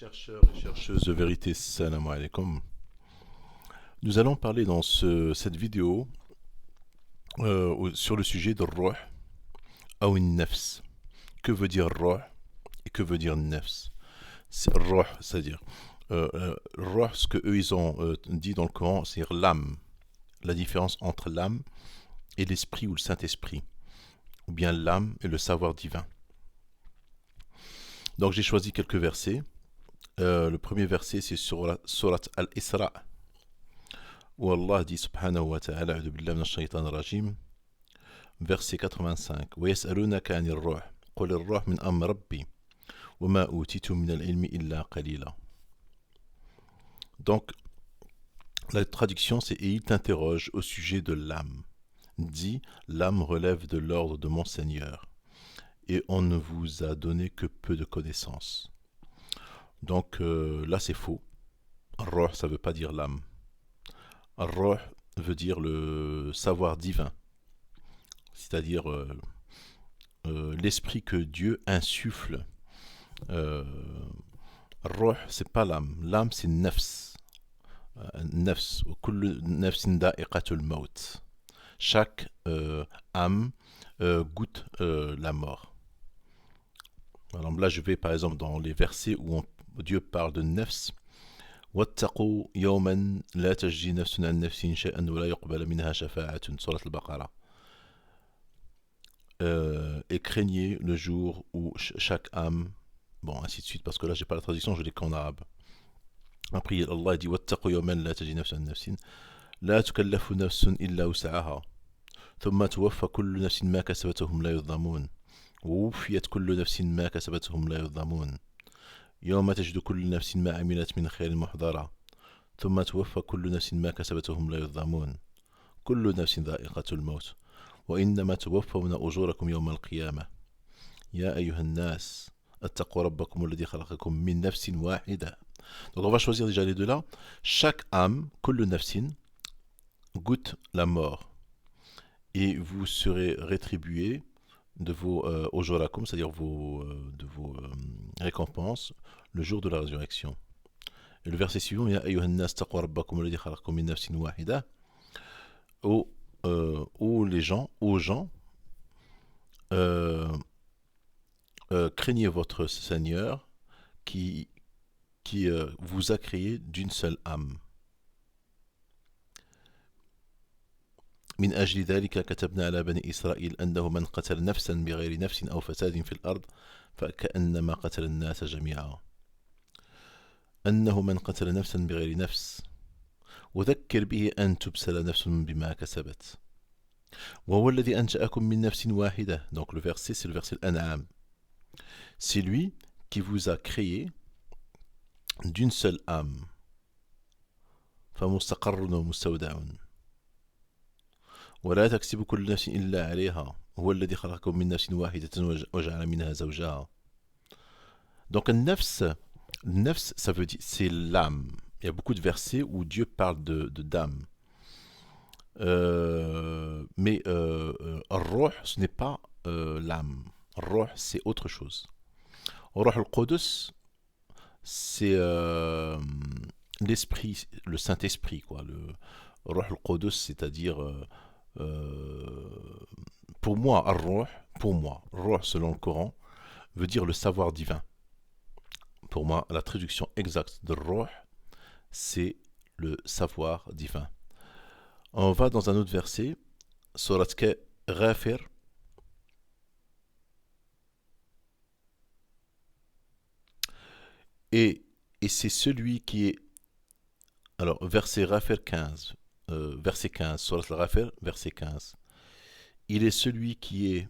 Chercheurs et chercheuses de vérité, salam alaikum. Nous allons parler dans cette vidéo sur le sujet de Ruh ou Nefs. Que veut dire Ruh et que veut dire Nefs? C'est Ruh, c'est-à-dire Ruh, ce que eux ils ont dit dans le Coran, c'est l'âme. La différence entre l'âme et l'esprit ou le Saint-Esprit, ou bien l'âme et le savoir divin. Donc j'ai choisi quelques versets. Le premier verset c'est sur la Surat Al-Isra, où Allah dit subhanahu wa ta'ala, a'udhu billahi minash shaytanir rajim, verset 85, وَيَسْأَلُونَكَ عَنِ الرُّوحِ قُلِ الرُّوحُ مِنْ أَمْرِ رَبِّي وَمَا أُوتِيتُم مِنَ الْعِلْمِ إِلَّا قَلِيلًا. Donc, la traduction c'est « Et il t'interroge au sujet de l'âme. Dis, l'âme relève de l'ordre de mon Seigneur, et on ne vous a donné que peu de connaissances. » Donc là c'est faux. Ruh, ça veut pas dire l'âme. Ruh veut dire le savoir divin, c'est-à-dire l'esprit que Dieu insuffle. Ruh, c'est pas l'âme. L'âme, c'est nefs. Nefs. Kullu nefsin da'iqatul maut. Chaque âme goûte la mort. Alors là, je vais par exemple dans les versets où Dieu parle de nefs. واتقوا يوما لا تجزي نفس عن نفس شيئا ولا يقبل منها شفاعة. سورة البقرة. Et craignez le jour où chaque âme, bon ainsi de suite, parce que là j'ai pas la traduction, je l'ai qu'en arabe. Après Allah dit واتقوا يوما لا تجزي نفس عن نفس لا تكلف نفس إلا وسعها ثم توفى كل نفس ما كسبت وهم لا يظلمون ووفيت كل نفس ما كسبت وهم لا يظلمون يوم تجد كل نفس ما عملت من خير محضرة ثم توفى كل نفس ما كسبت وهم لا يظلمون كل نفس ذائقة الموت وإنما توفون أجوركم يوم القيامة يا أيها الناس اتقوا ربكم الذي خلقكم من نفس واحدة. Donc on va choisir déjà les deux là. Chaque âme, كل نفس, goûte la mort et vous serez rétribués de vos ujurakum, c'est-à-dire de vos récompenses le jour de la résurrection. Et le verset suivant, يا أيها الناس اتقوا ربكم الذي خلقكم من نفس واحدة, où les gens, aux gens, craignez votre Seigneur qui vous a créé d'une seule âme. من أجل ذلك كتبنا على بني إسرائيل أنه من قتل نفسا بغير نفس أو فساد في الأرض فكأنما قتل الناس جميعا. أنه من قتل نفسا بغير نفس وذكر به أن تبسل نفس بما كسبت وهو الذي أنشأكم من نفس واحدة. Donc le verset c'est le verset Al-An'am. C'est lui qui vous a créé d'une seule âme. فمستقر ومستودع ولا تكسب كل نفس إلا عليها هو الذي خلقكم من نفس واحدة وجعل منها زوجها. Donc nefs, ça veut dire c'est l'âme. Il y a beaucoup de versets où Dieu parle de d'âme. Mais Ruh, ce n'est pas l'âme. Ruh, c'est autre chose. Ruh al-Qudus, c'est l'esprit, le Saint-Esprit, quoi. Le Ruh al-Qudus, c'est-à-dire pour moi, Ar-Ruh, Ruh selon le Coran, veut dire le savoir divin. Pour moi, la traduction exacte de Ruh, c'est le savoir divin. On va dans un autre verset, Surat Ghafir. Et c'est celui qui est... Alors, verset Ghafir 15. Verset 15, Surat Al-Ghafir, verset 15. Il est celui qui est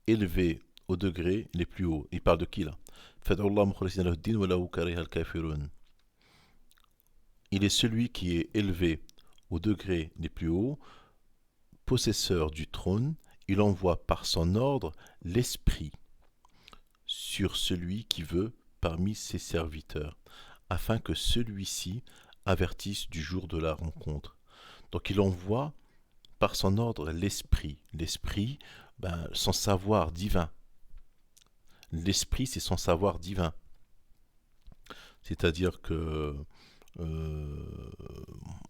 élevé aux degrés les plus hauts. Il parle de qui là? Il est celui qui est élevé aux degrés les plus hauts, possesseur du trône, il envoie par son ordre l'esprit sur celui qui veut parmi ses serviteurs, afin que celui-ci avertisse du jour de la rencontre. Donc il envoie par son ordre l'esprit. L'esprit, son savoir divin. L'esprit, c'est son savoir divin. C'est-à-dire que euh,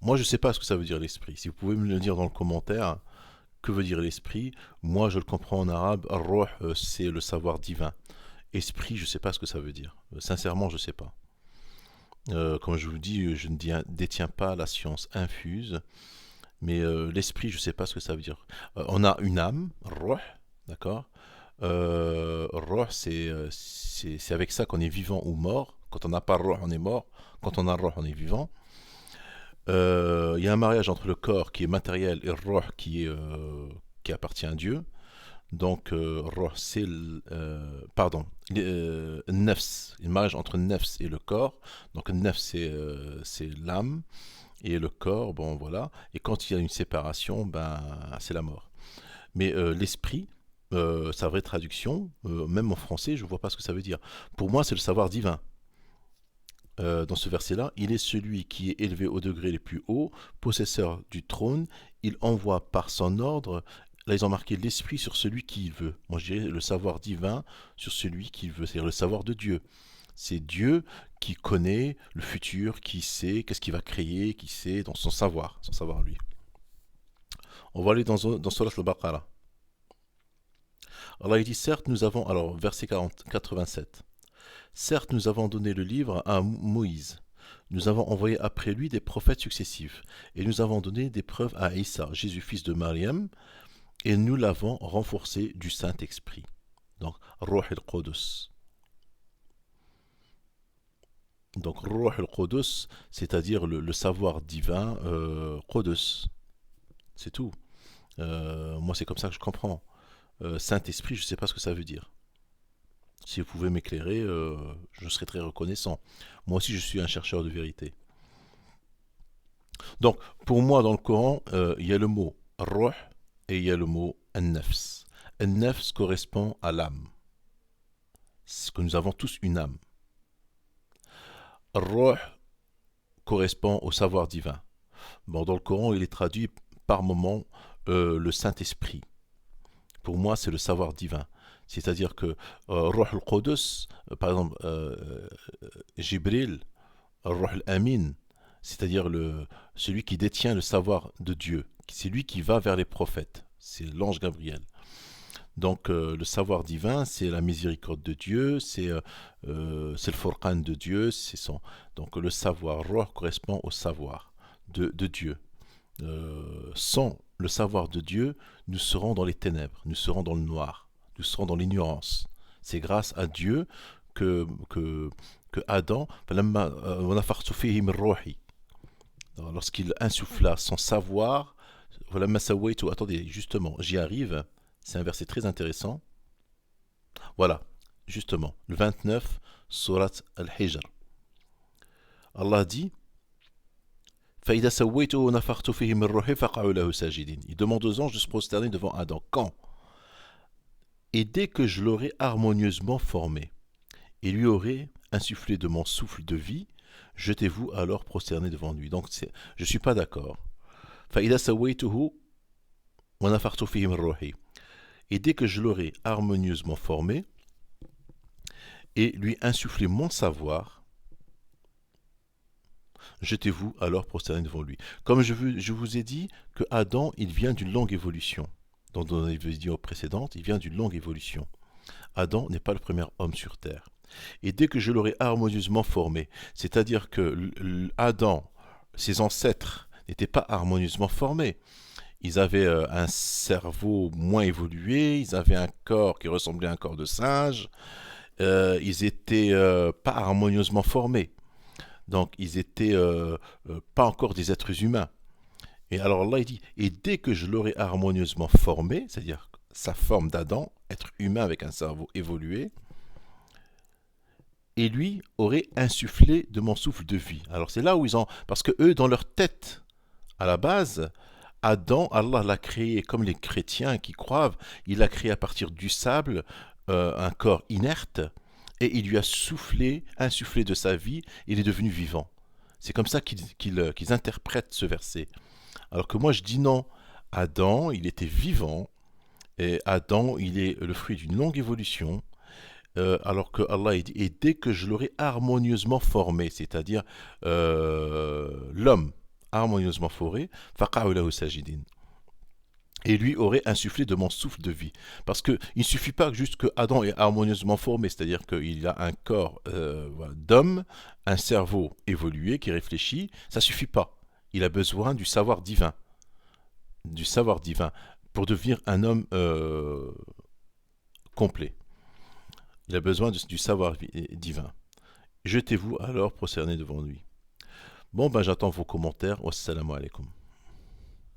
moi je ne sais pas ce que ça veut dire l'esprit. Si vous pouvez me le dire dans le commentaire, que veut dire l'esprit? Moi je le comprends en arabe, ar-ruh, c'est le savoir divin. Esprit, je ne sais pas ce que ça veut dire. Sincèrement, je ne sais pas. Comme je vous dis, je ne détiens pas la science infuse, mais l'esprit, je ne sais pas ce que ça veut dire. On a une âme, ruh, d'accord. Ruh, c'est avec ça qu'on est vivant ou mort. Quand on n'a pas ruh, on est mort. Quand on a ruh, on est vivant. Il y a un mariage entre le corps qui est matériel et le ruh qui appartient à Dieu. Donc, ruh, c'est pardon, nefs, le mariage entre nefs et le corps. Donc, nefs, c'est l'âme et le corps, bon voilà. Et quand il y a une séparation, ben, c'est la mort. Mais l'esprit, sa vraie traduction, même en français, je ne vois pas ce que ça veut dire. Pour moi, c'est le savoir divin. Dans ce verset-là, il est celui qui est élevé au degré les plus hauts, possesseur du trône, il envoie par son ordre, là ils ont marqué l'esprit sur celui qu'il veut. Moi je dirais le savoir divin sur celui qu'il veut, c'est-à-dire le savoir de Dieu. C'est Dieu qui connaît le futur, qui sait qu'est-ce qu'il va créer, qui sait dans son savoir lui. On va aller dans Surat al-Baqarah. Allah il dit certes nous avons, alors verset 87. Certes, nous avons donné le livre à Moïse. Nous avons envoyé après lui des prophètes successifs. Et nous avons donné des preuves à Issa, Jésus fils de Mariam. Et nous l'avons renforcé du Saint-Esprit. Donc, Ruh al-Qudus. Donc, Ruh al-Qudus, c'est-à-dire le savoir divin, Qudus. C'est tout. Moi, c'est comme ça que je comprends. Saint-Esprit, je ne sais pas ce que ça veut dire. Si vous pouvez m'éclairer, je serai très reconnaissant. Moi aussi, je suis un chercheur de vérité. Donc, pour moi, dans le Coran, il y a le mot ruh et il y a le mot an-nafs. An-nafs correspond à l'âme. C'est que nous avons tous une âme. Ruh correspond au savoir divin. Bon, dans le Coran, il est traduit par moment le Saint-Esprit. Pour moi, c'est le savoir divin. C'est-à-dire que Ruh al-Qudus, par exemple, Jibril, Ruh al-Amin, c'est-à-dire celui qui détient le savoir de Dieu. C'est lui qui va vers les prophètes. C'est l'ange Gabriel. Donc le savoir divin, c'est la miséricorde de Dieu, c'est le Furqan de Dieu. Donc le savoir, Ruh correspond au savoir de Dieu. Sans le savoir de Dieu, nous serons dans les ténèbres, nous serons dans le noir, nous serons dans l'ignorance. C'est grâce à Dieu que Adam, lorsqu'il insuffla son savoir, attendez, justement, j'y arrive, c'est un verset très intéressant. Voilà, justement, le 29, Surat Al-Hijr. Allah dit il demande aux anges de se prosterner devant Adam. Quand? Et dès que je l'aurai harmonieusement formé et lui aurai insufflé de mon souffle de vie, jetez-vous alors prosterner devant lui. Donc je ne suis pas d'accord. Et dès que je l'aurai harmonieusement formé et lui insufflé mon savoir, jetez-vous alors prosterner devant lui. Comme je vous ai dit que Adam, il vient d'une longue évolution. Dans les vidéos précédentes, il vient d'une longue évolution. Adam n'est pas le premier homme sur terre. Et dès que je l'aurai harmonieusement formé, c'est-à-dire que Adam, ses ancêtres, n'étaient pas harmonieusement formés. Ils avaient un cerveau moins évolué, ils avaient un corps qui ressemblait à un corps de singe, ils n'étaient pas harmonieusement formés. Donc ils n'étaient pas encore des êtres humains. Et alors là il dit, et dès que je l'aurai harmonieusement formé, c'est-à-dire sa forme d'Adam, être humain avec un cerveau évolué, et lui aurait insufflé de mon souffle de vie. Alors c'est là où ils ont... Parce que eux, dans leur tête, à la base, Adam, Allah l'a créé comme les chrétiens qui croient, il l'a créé à partir du sable, un corps inerte, et il lui a insufflé de sa vie, il est devenu vivant. C'est comme ça qu'ils interprètent ce verset. Alors que moi je dis non, Adam, il était vivant, et Adam, il est le fruit d'une longue évolution, alors que Allah il dit, et dès que je l'aurai harmonieusement formé, c'est-à-dire l'homme harmonieusement formé, faqa'u lahu sajidin. Et lui aurait insufflé de mon souffle de vie. Parce qu'il ne suffit pas juste que Adam est harmonieusement formé, c'est-à-dire qu'il a un corps voilà, d'homme, un cerveau évolué qui réfléchit, ça ne suffit pas. Il a besoin du savoir divin, pour devenir un homme complet. Il a besoin du savoir divin. Jetez-vous alors prosterné devant lui. Bon, ben j'attends vos commentaires. Wassalamu alaikum.